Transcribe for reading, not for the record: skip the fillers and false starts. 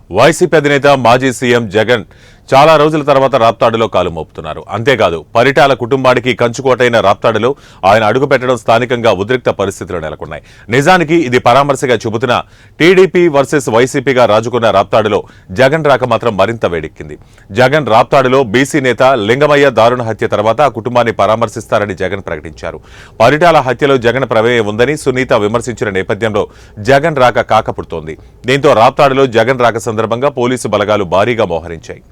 YCP అధినేత మాజీ CM Jagan చాలా రోజుల తర్వాత రాప్తాడులో కాలు మోపుతున్నారు. అంతేకాదు పరిటాల కుటుంబానికి కంచుకోటైన రాప్తాడులో ఆయన అడుగుపెట్టడం స్థానికంగా ఉద్రిక్త పరిస్థితులు నెలకొన్నాయి. నిజానికి ఇది పరామర్శగా చెబుతున్న టీడీపీ వర్సెస్ వైసీపీగా రాజుకున్న రాప్తాడులో జగన్ రాక మాత్రం మరింత వేడెక్కింది. జగన్ రాప్తాడులో బీసీ నేత లింగమయ్య దారుణ హత్య తర్వాత ఆ కుటుంబాన్ని పరామర్శిస్తారని జగన్ ప్రకటించారు. పరిటాల హత్యలో జగన్ ప్రమేయం ఉందని సునీత విమర్శించిన నేపథ్యంలో జగన్ రాక కాకపుడుతోంది. దీంతో రాప్తాడులో జగన్ రాక సందర్భంగా పోలీసు బలగాలు భారీగా మోహరించాయి.